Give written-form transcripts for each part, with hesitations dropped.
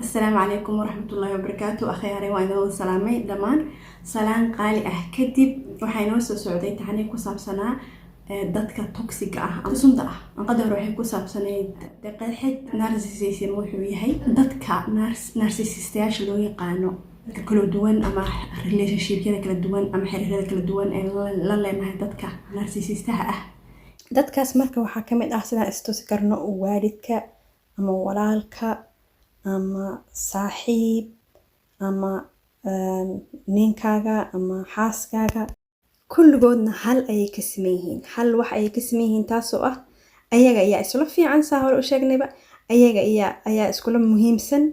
السلام عليكم ورحمة الله وبركاته. أخياري وإذا سلامي دمان سلام قالي كدب وحين وصل سعودية تعني كسب سنة dadka toxic ama sunta anqadar waxay ku saabsanayd qeexid narcissism wuxuu yahay dadka narcissistayaasha loo yaqaano dadka kala duwan ama relationship-yada kala duwan ama xiriirada kala duwan ee la leenahay dadka narcissistaha ah. dadkaas marka waxaa ka mid ah sidaan istusi karno waalidka ama walaalka ama saaxiib ama ninkaaga ama xaaskaaga kulligoodna hal ayay ka sameeyeen hal wax ayay ka sameeyeen taasoo ah ayaga ayaa isla fiican saa hore u sheegnayba ayaga ayaa iskula muhiimsan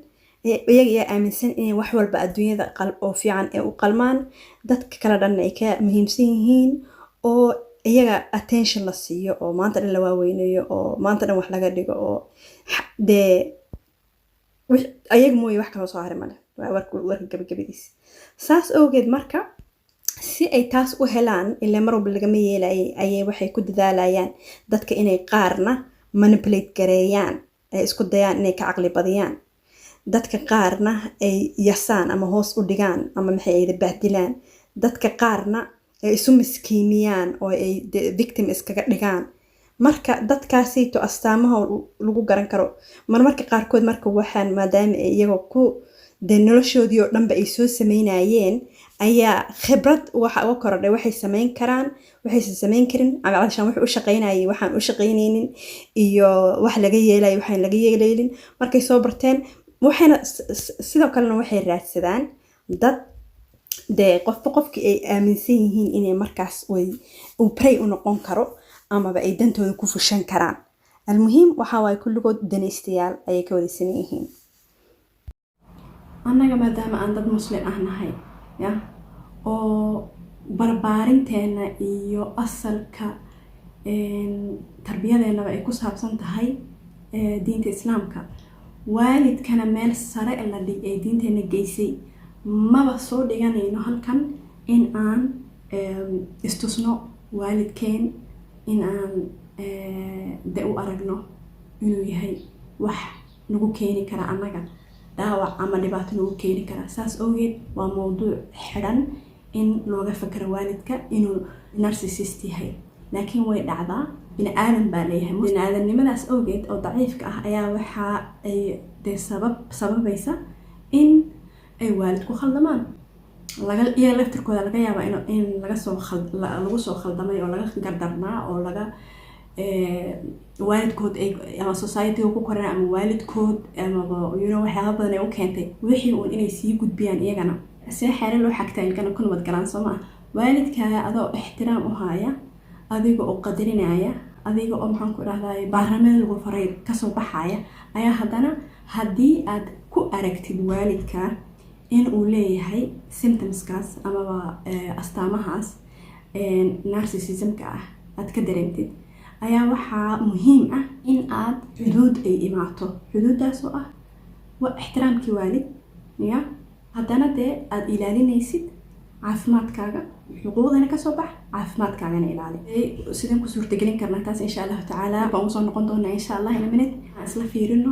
ayaga ayaa aaminsan inay wax walba adduunyada oo fiican ee u qalmaan dadka kala dhan ay ka muhiimsan yihiin oo ayaga attention la siiyo oo maanta dhan la waaweynayo oo maanta dhan wax laga dhigo oo dee ayaga mooye wax kala soo haray male warka gabagabadiis saas awgeed marka si ay taas u helaan ilaa mar walba lagama yeelayay ayay waxay ku dadaalayaan dadka inay qaarna manipulate gareeyaan ay isku dayaan inay ka caqli badiyaan dadka qaarna ay yasaan ama hoos u dhigaan ama maxay ay bahdilaan dadka qaarna ay isu miskiimiyaan oo ay victim iskaga dhigaan marka dadkaasito astaamaha lagu garan karo marmarka qaarkood marka waxaan maadaama iyagoo ku de noloshoodii oo dhanba ay soo sameynayeen ayaa khibrad waxa uga korodhay waxay sameyn karaan waxaysan sameyn karin calaashan wax u shaqeynayay waxaan u shaqeynaynin iyo wax laga yeelay waxaan laga yeelaynin markay soo barteen waxayna sidoo kalena waxay raadsadaan dad de qofkii ay aaminsan yihiin inay markaas uu pray u noqon karo amaba ay dantooda ku fushan karaan almuhiim waxa waay kulligood danaystayaal ayay ka wadaysan yihiin annaga maadaama aan dad muslim ah nahay ya oo barbaarinteena iyo asalka tarbiyadeenaba ay ku saabsan tahay diinta islaamka waalidkana meel sare la dhig ee diinteena geysay maba soo dhiganayno halkan in aan istusno waalidkeen in aan de u aragno inuu yahay wax nagu keeni kara annaga dhaawac ama dhibaato nagu keeni kara saas awgeed waa mowduuc xidhan in looga fakaro waalidka inuu narcissist yahay laakiin way dhacdaa bini aadan baa leeyahay bini aadamnimadaas awgeed oo daciifka ah ayaa waxa ay dee sababaysa in ay waalidku khaldamaan iyaga laftirkooda laga yaaba in lagu soo khaldamay oo laga gardarnaa oo laga waalidkood ama society ku koreen ama waalidkood ama waxyaaba badan ay u keentay wixii uun inay sii gudbiyaan iyagana see xeere loo xagtaa ilkana ku nabad galaan soo maa waalidkaaga adoo ixtiraam u haya adiga oo qadarinaya adiga oo maxaan ku dhahday baarlamada lagu faray kasoo baxaya ayaa haddana haddii aad ku aragtid waalidka in uu leeyahay symptomskaas amaba astaamahaas narcissismka ah aad ka dareentid ayaa waxaa muhiim ah in aad xuduud ay imaato xuduuddaas oo ah waa ixtiraamkii waalid ya haddana dee aad ilaalinaysid caafimaadkaaga xuquuqdana kasoo bax caafimaadkaagana ilaali sidaan ku suurtagelin karnaa taas insha allahu tacaala baan usoo noqon doonaa insha allah in a minute aan isla fiirino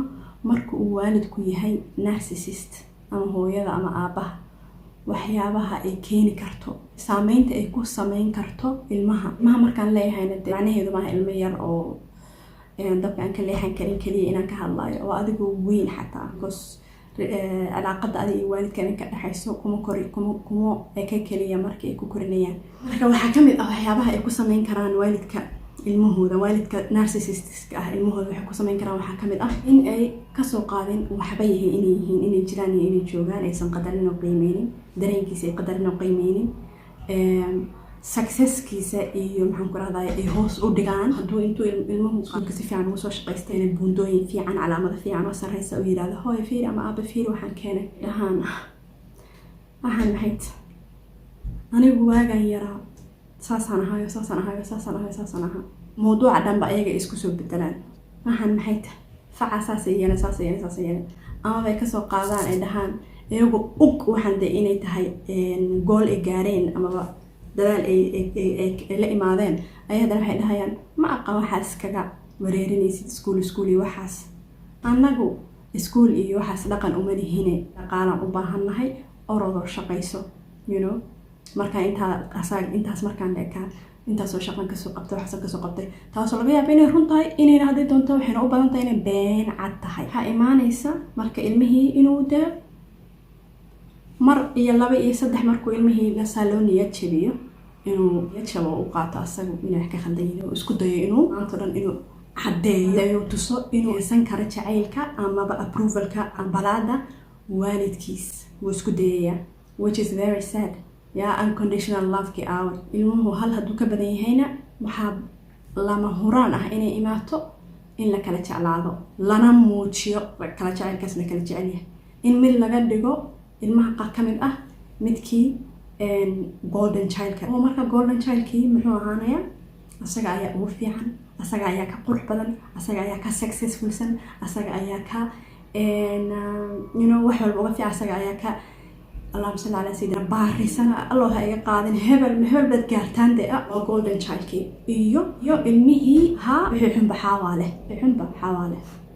marka uu waalidku yahay narcissist ama hooyada ama aabaha waxyaabaha ay keeni karto saameynta ay ku sameyn karto ilmaha markaan leeyahayna macnaheedu maaha ilmo yar oo dabka aan ka leexan karin kaliya inaan ka hadlayo oo adigoo weyn xataa because calaaqada adiga iyo waalidka ka dhaxayso kuma eka kaliya marka ay ku korinayaan marka waxaa kamid ah waxyaabaha ay ku sameyn karaan waalidka ilmahooda waalidka narcissistiska ah ilmahooda waxay ku sameyn karaan waxaa kamid ah in ay kasoo qaadin waxba yahay inay yihiin inay jiraan iyo inay joogaan aysan qadarin oo qiimeynin dareenkiisa ay qadarin oo qiimeynin successkiisa iyo maxaan ku rahday ay hoos u dhigaan hadduu intuu ilmuhu iskuulka si fiican ugu soo shaqaystay inay buundooyin fiican calaamada fiican oo sarreysa u yidhaahdo hooyo fiiri ama aaba fiiri waxaan keenay dhahaan maxayd anigu waagaan yaraa saasaan ahaa mowduuca dhanba ayaga isku soo bedelaan waxaan maxay tahay faca saasay yeelan ama bay kasoo qaadaan ay dhahaan iyagu waxaan de inay tahay gool ay gaareen amaba dadaal ay la imaadeen ayaa haddana waxay dhahayaan ma aqan waxaas kaga wareerinaysid iskuul iyo waxaas annagu iskuul iyo waxaas dhaqan uma lihine dhaqaalaan u baahannahay orodoo shaqayso marka intaas markaan dheekaa intaasoo shaqan kasoo qabtay waxaasan kasoo qabtay taasoo laga yaaba inay run tahay inayna hadday doonto waxayna u badan tahay inay been cad tahay. waxaa imaanaysa marka ilmihii inuu dee mar iyo 2 iyo 3 markuu ilmihii lasaa loo niyad jabiyo inuu niyad jabo u qaato asagu inay wax ka khaldan yihiin oo isku dayo inuu maanta dhan inuu caddeeyo tuso inuu isan karo jacaylka amaba approvalka ambalaada waalidkiis wuu isku dayayaa, which is very sad. Unconditional love-ki aawe ilmuhu hal hadduu ka badan yahayna waxaa lama huraan ah inay imaato in la kala jeclaado lana muujiyo kala jacaylkaas la kala jecel yahay, in mid laga dhigo ilmaha qaar ka mid ah midkii golden childka oo marka golden childkii muxuu ahaanayaa asaga ayaa ugu fiican, asaga ayaa ka qurux badan, asaga ayaa ka successfulsan, asaga ayaa ka wax walba uga fiican, asaga ayaa ka اللهم صل على سيدنا بارسنا الله هاي قاعدين هبل بتقارتان ده golden child كي يو المهي ها بحب بحواله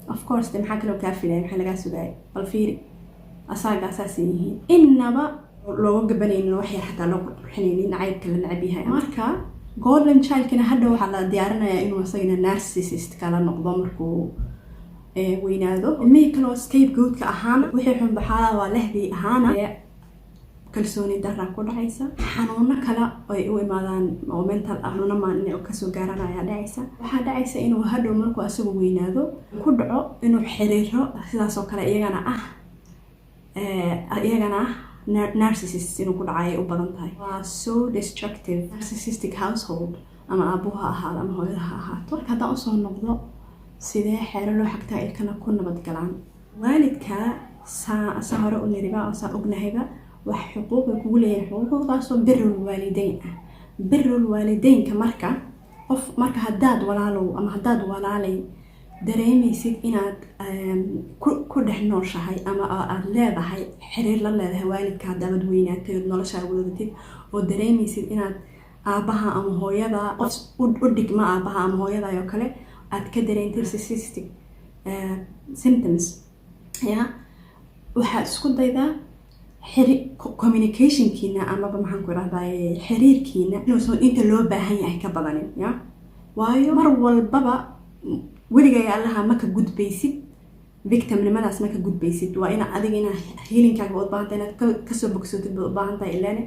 of course ده محاك لو كافي ده محل جالس وجاي الفيري أساق أساسيه إنما لو جبني إنه وحي حتى لو حنين نعيب كل نعبيها ماركا golden child كنا هدو على ديارنا إنه وصينا narcissist كلا نقدمركو وينادو المهي كلو scapegoat كأهانا وحي حب بحواله دي أهانا kalsooni darra ku dhacaysa, xanuuno kale ay u imaadaan oo mental xanuuno inay ka soo gaaranaya dhacaysa. waxaa dhacaysa inuu hadhow markuu asagu weynaado ku dhaco inuu xiriiro sidaas oo kale iyagana narcissist inuu ku dhacay u badan tahay. waa so destructive narcissistic household ama aabuha ahaado ama hooyada ha ahaato. marka haddaan usoo noqdo sidee xeero loo xagtaa ilkana ku nabad galaan waalidka saa hore u niriba oo saa ognahayba wax xuquuq kugu leeyahay xuquuqdaasoo birrul waalidayn ah. birrul waalidaynka marka haddaad walaalow ama haddaad walaalay dareemaysid inaad ku dhex nooshahay ama aad leedahay xiriir la leedahay waalidka haddaad weynaatay noloshaa wadadatid oo dareemaysid inaad aabaha ama hooyada qof u dhigma aabaha ama hooyada oo kale aad ka dareentay narcissistic symptoms waxaad isku daydaa communicationkiina amaba maxaan ku rahdaay xiriirkiina inuusan inta loo baahan yahay ka badanin waayo mar walbaba weligay allaha ma ka gudbaysid victimnimadaas ma ka gudbaysid. waa ina adiga ina healingkaaga u baahan tahay inaad kasoo bogsatid u baahan tahay ilaane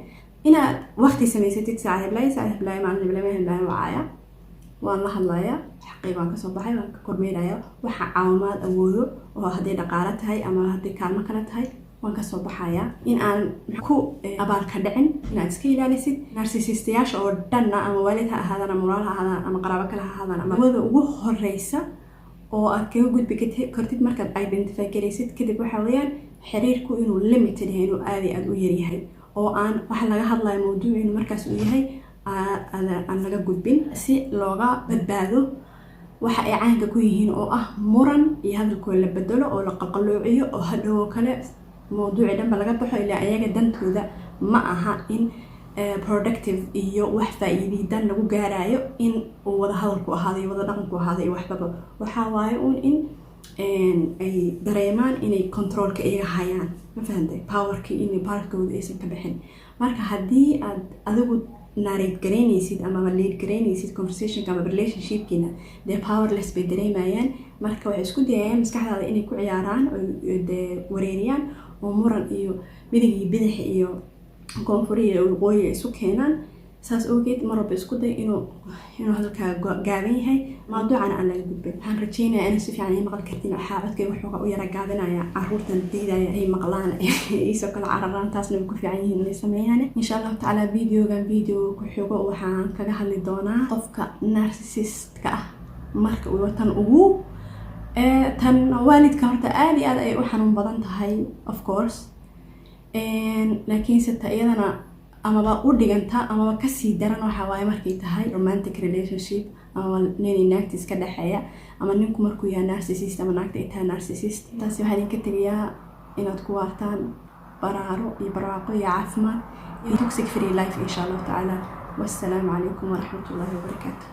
inaad waqti samaysatid saaxiib laay maalin wacaaya waan la hadlayaa xaqii baan kasoo baxay waan ka kormeeraya waxa caawimaad awoodo oo hadday dhaqaale tahay ama hadday kaalmo kale tahay waan ka soo baxayaa in aan ku abaal ka dhicin inaad iska ilaalisid narcissistayaasha oo dhanna ama waalid ha ahaadaan ama walaal ha ahaadaan ama qaraabo kale ha ahaadaan ama wada ugu horeysa oo aad kaga gudbi kartid markaad identify garaysid kadib waxa weeyaan xiriirku inuu limited yahay inuu aad u yar yahay oo aan waxa laga hadlayo mawduuc inuu markaas uu yahay aan laga gudbin si looga badbaado waxa ay caanka ku yihiin oo ah muran iyo hadalkoo la bedelo oo la qalqaloociyo oo hadhow kale mawduuci dhanba laga baxo ilaa ayaga dantooda ma aha in productive iyo wax faa'iididan lagu gaarayo in uu wada hadalku ahaado iyo wada dhaqanku ahaado iyo waxbaba waxaa waaye in ay dareemaan inay controlka iyaga hayaan ma fahantay powerkii inay powerkooda aysan ka bixin. marka haddii aad adigu narrate garaynaysid ama lead garaynaysid conversationka ama relationshipkiina dee powerless bay dareemayaan. marka waxay isku dayayaan maskaxdaada inay ku ciyaaraan oo dee wareeriyaan oo muran iyo midig iyo bidix iyo koonfur iyo waqooyi isu keenaan. saas awgeed mar walba isku day inuu hadalkaa gaaban yahay mawduucana aan laga gudbin. waxaan rajaynayaa inay si fiican ay maqal kartiin waxaa codkayga waxooga u yara gaabinaya caruurtan diidaya ay maqlaan isoo kale cararaan taasna way ku fiican yihiin inay sameeyaan. insha allahu tacaala videogan video ku xigo waxaan kaga hadli doonaa qofka narcissistka ah marka uu watan ugu tan waalidka horta aad iyo aad ay u xanuun badan tahay of course laakiin se iyadana amaba u dhiganta amaba kasii daran waxa waaye markay tahay romantic relationship ama nin naagtiis ka dhaxeeya ama ninku markuu yahay narcissist ama naagta ay tahay narcissist. taasi waxaa idinka tegayaa inaad ku waartaan baraaro iyo barwaaqo iyo caafimaad iyo toxic free life insha allahu tacaala. wassalaamu calaykum waraxmatullaahi wabarakaatu.